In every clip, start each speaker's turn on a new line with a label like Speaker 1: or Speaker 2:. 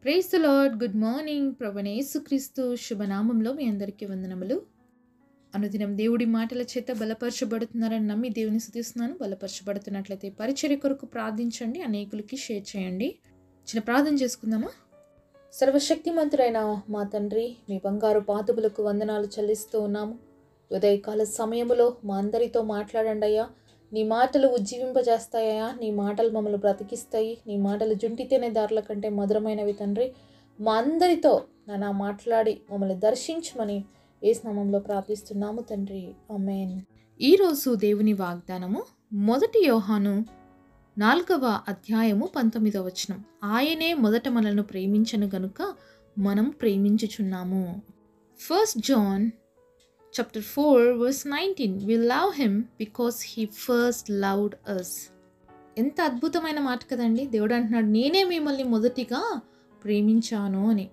Speaker 1: Praise the lord. Good morning. ప్రభువైన యేసుక్రీస్తు శుభనామంలో మీ అందరికీ వందనములు. అనుదినం దేవుడి మాటల చేత బలపరచబడుతున్నారని నమ్మి దేవుని స్తుతిస్తున్నాను. బలపరచబడుతున్నట్లయితే పరిచర్య కొరకు ప్రార్థించండి, అనేకులకి షేర్ చేయండి. చిన్న ప్రార్థన చేసుకుందామా. సర్వశక్తిమంతుడైన మా తండ్రి, మీ బంగారు పాదములకు వందనాలు చెల్లిస్తూ ఉన్నాము. ఉదయకాల సమయములో మా అందరితో మాట్లాడండి అయ్యా. నీ మాటలు ఉజ్జీవింపజేస్తాయా, నీ మాటలు మమ్మల్ని బ్రతికిస్తాయి. నీ మాటలు జుంటితేనే దారుల కంటే మధురమైనవి తండ్రి. మా అందరితో నాన్న మాట్లాడి మమ్మల్ని దర్శించమని యేసు నామములో ప్రార్థిస్తున్నాము తండ్రి. ఆమేన్. ఈరోజు దేవుని వాగ్దానము 1 యోహాను 4వ అధ్యాయము 19వ వచనం. ఆయనే మొదట మనల్ని ప్రేమించను గనుక మనం ప్రేమించుచున్నాము. 1 John Chapter 4 verse 19. We love him because he first loved us. ఎంత అద్భుతమైన మాట కదండి. దేవుడు అంటున్నాడు, నేనే మిమ్మల్ని మొదటిగా ప్రేమించాను అని.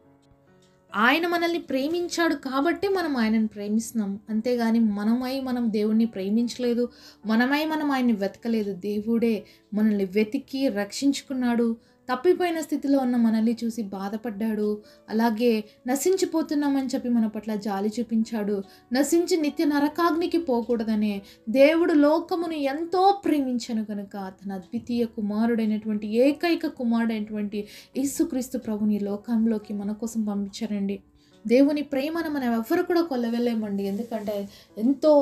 Speaker 1: ఆయన మనల్ని ప్రేమించాడు కాబట్టి మనం ఆయనను ప్రేమిస్తున్నాం. అంతేగాని మనం దేవుణ్ణి ప్రేమించలేదు, మనం ఆయన్ని వెతకలేదు. దేవుడే మనల్ని వెతికి రక్షించుకున్నాడు. తప్పిపోయిన స్థితిలో ఉన్న మనల్ని చూసి బాధపడ్డాడు. అలాగే నశించిపోతున్నామని చెప్పి మన పట్ల జాలి చూపించాడు. నశించి నిత్య నరకాగ్నికి పోకూడదనే దేవుడు లోకమును ఎంతో ప్రేమించను కనుక తన అద్వితీయ కుమారుడైనటువంటి ఏకైక కుమారుడైనటువంటి యేసుక్రీస్తు ప్రభుని లోకంలోకి మన కోసం పంపించారండి. దేవుని ప్రేమను మనం ఎవ్వరు కూడా కొల్లవెళ్ళలేమండి. ఎందుకంటే ఎంతో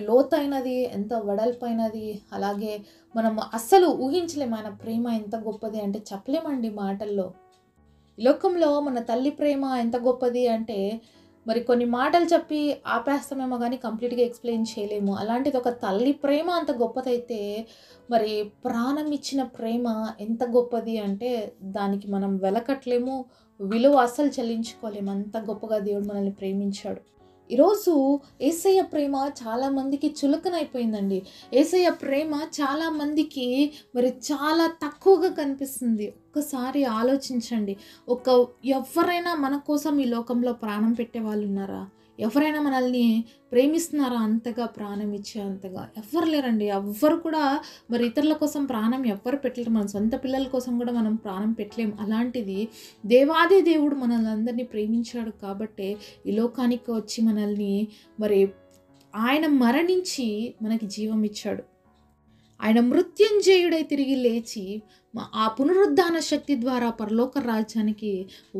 Speaker 1: లోతైనది, ఎంత వెడల్పైనది. అలాగే మనం అస్సలు ఊహించలేము ఆయన ప్రేమ ఎంత గొప్పది అంటే చెప్పలేమండి మాటల్లో. ఈ లోకంలో మన తల్లి ప్రేమ ఎంత గొప్పది అంటే కొన్ని మాటలు చెప్పి ఆపేస్తామేమో కానీ కంప్లీట్గా ఎక్స్ప్లెయిన్ చేయలేము. అలాంటిది ఒక తల్లి ప్రేమ అంత గొప్పదైతే ప్రాణం ఇచ్చిన ప్రేమ ఎంత గొప్పది అంటే దానికి మనం వెలకట్లేము, విలువ అస్సలు చెల్లించుకోలేము. అంత గొప్పగా దేవుడు మనల్ని ప్రేమించాడు. ఈరోజు యేసయ్య ప్రేమ చాలామందికి చులకనైపోయిందండి. యేసయ్య ప్రేమ చాలామందికి చాలా తక్కువగా కనిపిస్తుంది. ఒక్కసారి ఆలోచించండి. ఎవరైనా మన కోసం ఈ లోకంలో ప్రాణం పెట్టే వాళ్ళు ఉన్నారా? ఎవరైనా మనల్ని ప్రేమిస్తున్నారా అంతగా, ప్రాణం ఇచ్చే అంతగా? ఎవ్వరు లేరండి. ఎవ్వరు కూడా ఇతరుల కోసం ప్రాణం ఎవ్వరు పెట్టలేరు. మన సొంత పిల్లల కోసం కూడా మనం ప్రాణం పెట్టలేము. అలాంటిది దేవాది దేవుడు మనల్ని అందరినీ ప్రేమించాడు కాబట్టే ఈ లోకానికి వచ్చి మనల్ని ఆయన మరణించి మనకి జీవం ఇచ్చాడు. ఆయన మృత్యుంజయుడై తిరిగి లేచి ఆ పునరుద్ధాన శక్తి ద్వారా పరలోక రాజ్యానికి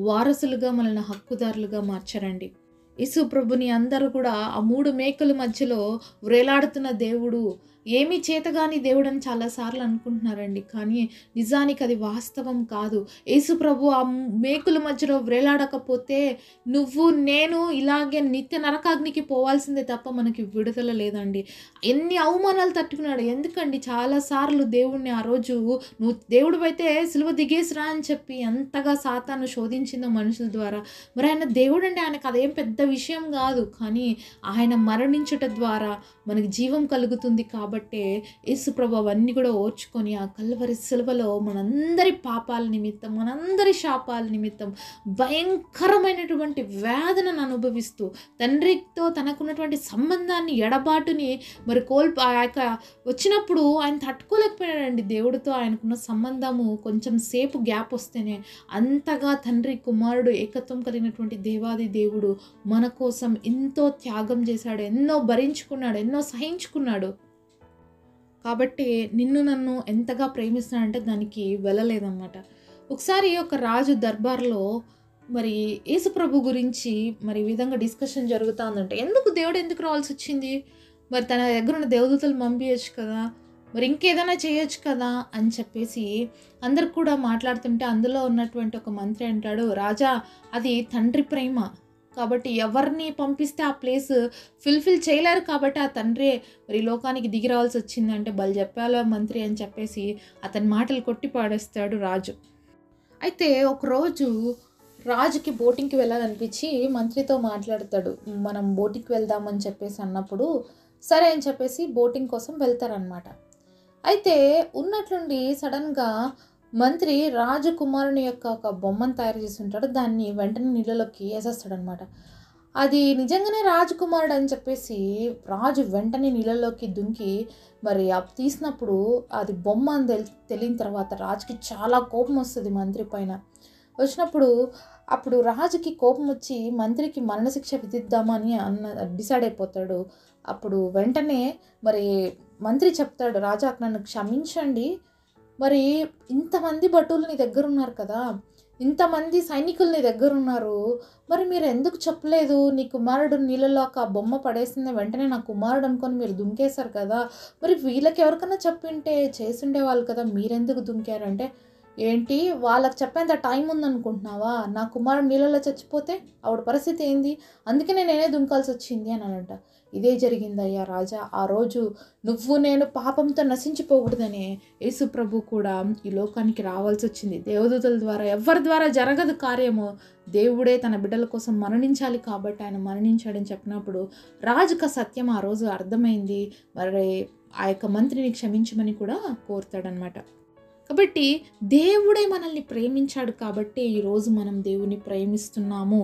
Speaker 1: వారసులుగా మనల్ని హక్కుదారులుగా మార్చారండి. యేసు ప్రభుని అందరూ కూడా ఆ 3 మేకల మధ్యలో వ్రేలాడుతున్న దేవుడు, ఏమీ చేతగాని దేవుడు అని చాలాసార్లు అనుకుంటున్నారండి. కానీ నిజానికి అది వాస్తవం కాదు. యేసు ప్రభు ఆ మేకుల మధ్యలో వ్రేలాడకపోతే నువ్వు నేను ఇలాగే నిత్య నరకాగ్నికి పోవాల్సిందే తప్ప మనకి విడుదల లేదండి. ఎన్ని అవమానాలు తట్టుకున్నాడు. ఎందుకండి చాలాసార్లు దేవుణ్ణి ఆ రోజు నువ్వు దేవుడు అయితే సిలువ దిగేసిరా అని చెప్పి ఎంతగా సాతాను శోధించిందో మనుషుల ద్వారా. ఆయన దేవుడు అంటే ఆయనకు అదేం పెద్ద విషయం కాదు. కానీ ఆయన మరణించుట ద్వారా మనకి జీవం కలుగుతుంది కాబట్టి యేసు ప్రభు అవన్నీ కూడా ఓర్చుకొని ఆ కల్వరి సిలువలో మనందరి పాపాల నిమిత్తం, మనందరి శాపాల నిమిత్తం భయంకరమైనటువంటి వేదనను అనుభవిస్తూ తండ్రితో తనకున్నటువంటి సంబంధాన్ని ఎడబాటుని వచ్చినప్పుడు ఆయన తట్టుకోలేకపోయాడండి. దేవుడితో ఆయనకున్న సంబంధము కొంచెం సేపు గ్యాప్ వస్తేనే అంతగా తండ్రి కుమారుడు ఏకత్వం కలిగినటువంటి దేవాది దేవుడు మన కోసం ఎంతో త్యాగం చేశాడు, ఎన్నో భరించుకున్నాడు, ఎన్నో సహించుకున్నాడు. కాబట్టి నిన్ను నన్ను ఎంతగా ప్రేమిస్తున్నాడంటే దానికి వెళ్ళలేదన్నమాట. ఒకసారి ఒక రాజు దర్బార్లో యేసు ప్రభు గురించి ఈ విధంగా డిస్కషన్ జరుగుతూ ఉందంటే, దేవుడు ఎందుకు రావాల్సి వచ్చింది? తన దగ్గర ఉన్న దేవదూతలు పంపించచ్చు కదా, ఇంకేదైనా చేయొచ్చు కదా అని చెప్పేసి అందరు కూడా మాట్లాడుతుంటే అందులో ఉన్నటువంటి ఒక మంత్రి అంటాడు, రాజా అది తండ్రి ప్రేమ కాబట్టి ఎవరిని పంపిస్తే ఆ ప్లేస్ ఫుల్ఫిల్ చేయలేరు కాబట్టి ఆ తండ్రి లోకానికి దిగి రావాల్సి వచ్చింది అంటే బలి చెప్పాలో మంత్రి అని చెప్పేసి అతని మాటలు కొట్టి పాడేస్తాడు రాజు. అయితే ఒకరోజు రాజుకి బోటింగ్కి వెళ్ళాలనిపించి మంత్రితో మాట్లాడతాడు. మనం బోటింగ్కి వెళ్దామని చెప్పేసి అన్నప్పుడు సరే అని చెప్పేసి బోటింగ్ కోసం వెళ్తారనమాట. అయితే ఉన్నట్లుండి సడన్గా మంత్రి రాజకుమారుని యొక్క ఒక బొమ్మను తయారు చేసి ఉంటాడు. దాన్ని వెంటనే నీళ్ళలోకి వేసేస్తాడనమాట. అది నిజంగానే రాజకుమారుడు అని చెప్పేసి రాజు వెంటనే నీళ్ళలోకి దుంకి తీసినప్పుడు అది బొమ్మ అని తెలియని తర్వాత రాజుకి చాలా కోపం వస్తుంది మంత్రి పైన. వచ్చినప్పుడు అప్పుడు రాజుకి కోపం వచ్చి మంత్రికి మరణశిక్ష విధిద్దామని డిసైడ్ అయిపోతాడు. అప్పుడు వెంటనే మరి మంత్రి చెప్తాడు, రాజా నన్ను క్షమించండి, మరి ఇంతమంది భటులు నీ దగ్గర ఉన్నారు కదా, ఇంతమంది సైనికులు నీ దగ్గర ఉన్నారు, మరి మీరు ఎందుకు చెప్పలేదు నీ కుమారుడు నీళ్ళలోకి ఆ బొమ్మ పడేసింది వెంటనే నా కుమారుడు అనుకొని మీరు దుంకేశారు కదా, మరి వీళ్ళకి ఎవరికైనా చెప్పింటే చేసుండే వాళ్ళు కదా, మీరెందుకు దుంకారంటే, ఏంటి వాళ్ళకి చెప్పేంత టైం ఉందనుకుంటున్నావా, నా కుమారుడు నీళ్ళలో చచ్చిపోతే ఆవిడ పరిస్థితి ఏంది, అందుకే నేనే దుంకాల్సి వచ్చింది అని అనంట. ఇదే జరిగిందయ్యా రాజా, ఆ రోజు నువ్వు నేను పాపంతో నశించిపోకూడదనే యేసు ప్రభు కూడా ఈ లోకానికి రావాల్సి వచ్చింది. దేవదూతల ద్వారా ఎవరి ద్వారా జరగదు కార్యము, దేవుడే తన బిడ్డల కోసం మరణించాలి కాబట్టి ఆయన మరణించాడని చెప్పినప్పుడు రాజుకు సత్యం ఆ రోజు అర్థమైంది. మరి ఆ యొక్క మంత్రిని క్షమించమని కూడా కోరుతాడనమాట. కాబట్టి దేవుడే మనల్ని ప్రేమించాడు కాబట్టి ఈరోజు మనం దేవుని ప్రేమిస్తున్నాము.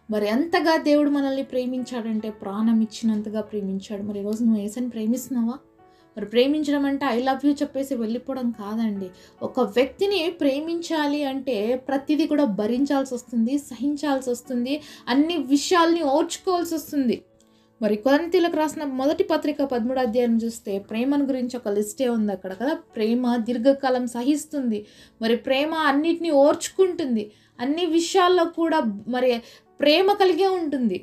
Speaker 1: మరి ఎంతగా దేవుడు మనల్ని ప్రేమించాడంటే ప్రాణం ఇచ్చినంతగా ప్రేమించాడు. మరి ఈరోజు నువ్వు యేసుని ప్రేమిస్తున్నావా? మరి ప్రేమించడం అంటే ఐ లవ్ యూ చెప్పేసి వెళ్ళిపోవడం కాదండి. ఒక వ్యక్తిని ప్రేమించాలి అంటే ప్రతిదీ కూడా భరించాల్సి వస్తుంది, సహించాల్సి వస్తుంది, అన్ని విషయాల్ని ఓర్చుకోవాల్సి వస్తుంది. మరి కొరింథీయులకు రాసిన మొదటి పత్రిక 13వ అధ్యాయం చూస్తే ప్రేమను గురించి ఒక లిస్టే ఉంది అక్కడ కదా. ప్రేమ దీర్ఘకాలం సహిస్తుంది, మరి ప్రేమ అన్నిటినీ ఓర్చుకుంటుంది, అన్ని విషయాల్లో కూడా మరి ప్రేమ కలిగే ఉంటుంది.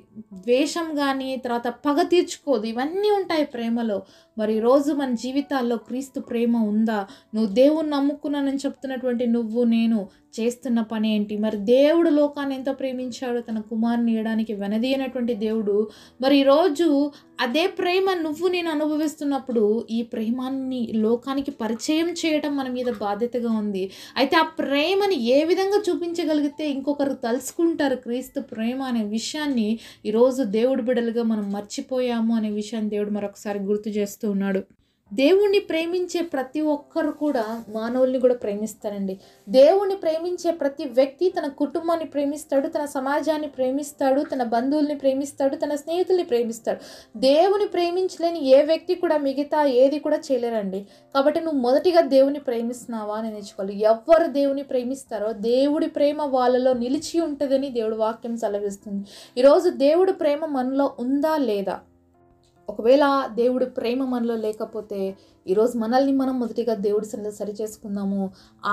Speaker 1: ద్వేషం కానీ తర్వాత పగ తీర్చుకోదు, ఇవన్నీ ఉంటాయి ప్రేమలో. మరి ఈరోజు మన జీవితాల్లో క్రీస్తు ప్రేమ ఉందా? నువ్వు దేవుణ్ణి నమ్ముకున్నానని చెప్తున్నటువంటి నువ్వు నేను చేస్తున్న పని ఏంటి? మరి దేవుడు లోకాన్ని ఎంత ప్రేమించాడో తన కుమారుని ఇవ్వడానికి వెనదీయనటువంటి దేవుడు, మరి ఈరోజు అదే ప్రేమ నువ్వు నేను అనుభవిస్తున్నప్పుడు ఈ ప్రేమాన్ని లోకానికి పరిచయం చేయడం మన మీద బాధ్యతగా ఉంది. అయితే ఆ ప్రేమని ఏ విధంగా చూపించగలిగితే ఇంకొకరు తలుసుకుంటారు క్రీస్తు ప్రేమ అనే విషయాన్ని ఈరోజు దేవుడి బిడ్డలుగా మనం మర్చిపోయాము అనే విషయాన్ని దేవుడు మరొకసారి గుర్తు చేస్తూ ఉన్నాడు. దేవుణ్ణి ప్రేమించే ప్రతి ఒక్కరు కూడా మానవుల్ని కూడా ప్రేమిస్తారండి. దేవుణ్ణి ప్రేమించే ప్రతి వ్యక్తి తన కుటుంబాన్ని ప్రేమిస్తాడు, తన సమాజాన్ని ప్రేమిస్తాడు, తన బంధువుల్ని ప్రేమిస్తాడు, తన స్నేహితుల్ని ప్రేమిస్తాడు. దేవుని ప్రేమించలేని ఏ వ్యక్తి కూడా మిగతా ఏది కూడా చేయలేరండి. కాబట్టి నువ్వు మొదటిగా దేవుని ప్రేమిస్తున్నావా అని నేర్చుకోవాలి. ఎవరు దేవుని ప్రేమిస్తారో దేవుడి ప్రేమ వాళ్ళలో నిలిచి ఉంటుందని దేవుడి వాక్యం సెలవిస్తుంది. ఈరోజు దేవుడి ప్రేమ మనలో ఉందా లేదా? ఒకవేళ దేవుడి ప్రేమ మనలో లేకపోతే ఈరోజు మనల్ని మనం మొదటిగా దేవుడి సన్నిధిలో సరి చేసుకుందాము.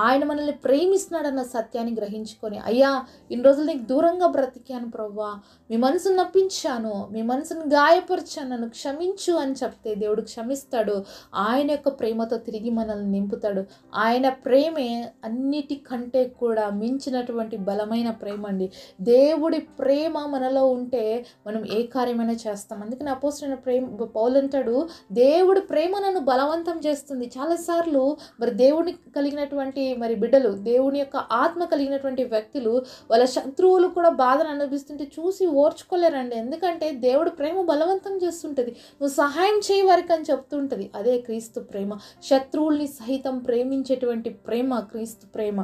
Speaker 1: ఆయన మనల్ని ప్రేమిస్తున్నాడన్న సత్యాన్ని గ్రహించుకొని, అయ్యా ఇన్ని రోజులు నీకు దూరంగా బ్రతికాను ప్రభువా, మీ మనసును నొప్పించాను, మీ మనసును గాయపరిచాను, నన్ను క్షమించు అని చెప్తే దేవుడు క్షమిస్తాడు. ఆయన యొక్క ప్రేమతో తిరిగి మనల్ని నింపుతాడు. ఆయన ప్రేమే అన్నిటికంటే కూడా మించినటువంటి బలమైన ప్రేమ అండి. దేవుడి ప్రేమ మనలో ఉంటే మనం ఏ కార్యమైనా చేస్తాం. అందుకని అపోస్తలుడైన పౌలు అంటాడు, దేవుడి ప్రేమ నన్ను బలవంతం చేస్తుంది. చాలాసార్లు మరి దేవుని కలిగినటువంటి మరి బిడ్డలు, దేవుని యొక్క ఆత్మ కలిగినటువంటి వ్యక్తులు వాళ్ళ శత్రువులు కూడా బాధను అనుభవిస్తుంటే చూసి ఓర్చుకోలేరండి. ఎందుకంటే దేవుడు ప్రేమ బలవంతం చేస్తుంటుంది, నువ్వు సహాయం చేయి వారికి అని చెప్తుంటుంది. అదే క్రీస్తు ప్రేమ, శత్రువుల్ని సహితం ప్రేమించేటువంటి ప్రేమ క్రీస్తు ప్రేమ.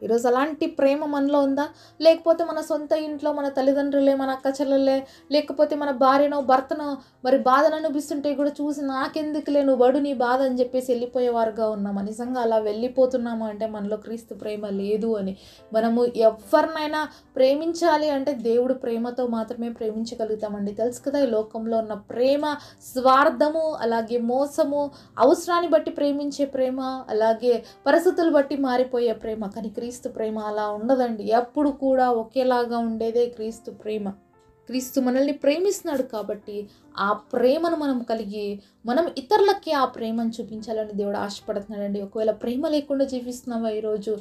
Speaker 1: ఈరోజు అలాంటి ప్రేమ మనలో ఉందా? లేకపోతే మన సొంత ఇంట్లో మన తల్లిదండ్రులే, మన అక్క చెల్లెలే, లేకపోతే మన భార్యనో భర్తనో మరి బాధను అనిపిస్తుంటే కూడా చూసి నాకెందుకులే నువ్వు బడు నీ బాధ అని చెప్పేసి వెళ్ళిపోయేవారుగా ఉన్నామా? నిజంగా అలా వెళ్ళిపోతున్నాము అంటే మనలో క్రీస్తు ప్రేమ లేదు అని. మనము ఎవరినైనా ప్రేమించాలి అంటే దేవుడు ప్రేమతో మాత్రమే ప్రేమించగలుగుతామండి. తెలుసు కదా, ఈ లోకంలో ఉన్న ప్రేమ స్వార్థము, అలాగే మోసము, అవసరాన్ని బట్టి ప్రేమించే ప్రేమ, అలాగే పరిస్థితులు బట్టి మారిపోయే ప్రేమ. కానీ క్రీస్తు ప్రేమ అలా ఉండదండి. ఎప్పుడు కూడా ఒకేలాగా ఉండేదే క్రీస్తు ప్రేమ. క్రీస్తు మనల్ని ప్రేమిస్తున్నాడు కాబట్టి ఆ ప్రేమను మనం కలిగి మనం ఇతరులకి ఆ ప్రేమను చూపించాలని దేవుడు ఆశపడుతున్నాడండి. ఒకవేళ ప్రేమ లేకుండా జీవిస్తున్నావా ఈరోజు,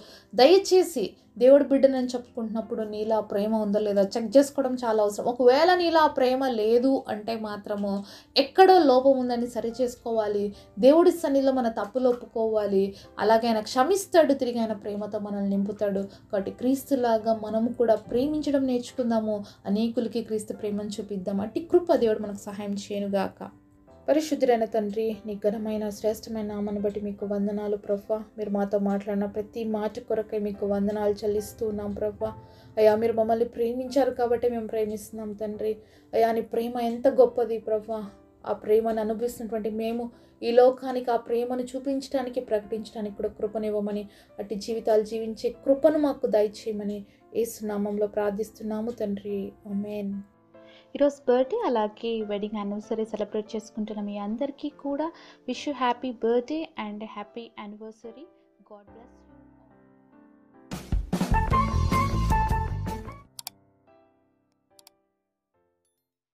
Speaker 1: దయచేసి దేవుడి బిడ్డనని చెప్పుకుంటున్నప్పుడు నీలా ప్రేమ ఉందో లేదా చెక్ చేసుకోవడం చాలా అవసరం. ఒకవేళ నీలా ప్రేమ లేదు అంటే మాత్రము ఎక్కడో లోపం ఉందని సరి చేసుకోవాలి. దేవుడి సన్నిధిలో మన తప్పులు ఒప్పుకోవాలి. అలాగే ఆయన క్షమిస్తాడు, తిరిగి ఆయన ప్రేమతో మనల్ని నింపుతాడు. కాబట్టి క్రీస్తులాగా మనము కూడా ప్రేమించడం నేర్చుకుందాము. అనేకులకి క్రీస్తు ప్రేమను చూపిద్దాం. అట్టి కృప దేవుడు మనకు సహాయం చేయనుగాక. పరిశుద్ధుడైన తండ్రి, నీ ఘనమైన శ్రేష్టమైన నామాన్ని బట్టి మీకు వందనాలు ప్రభా. మీరు మాతో మాట్లాడిన ప్రతి మాట కొరకై మీకు వందనాలు చెల్లిస్తూ ఉన్నాం ప్రభా. అయ్యా మీరు మమ్మల్ని ప్రేమించారు కాబట్టి మేము ప్రేమిస్తున్నాం తండ్రి. అయ్యా నీ ప్రేమ ఎంత గొప్పది ప్రభా. ఆ ప్రేమను అనుభవిస్తున్నటువంటి మేము ఈ లోకానికి ఆ ప్రేమను చూపించడానికి, ప్రకటించడానికి కూడా కృపనివ్వమని, అట్టి జీవితాలు జీవించే కృపను మాకు దయచేయమని యేసు నామంలో ప్రార్థిస్తున్నాము తండ్రి. ఆమేన్. ఈరోజు బర్త్డే అలాగే వెడ్డింగ్ యానివర్సరీ సెలబ్రేట్ చేసుకుంటున్న మీ అందరికీ కూడా wish you happy birthday and happy anniversary. God bless you.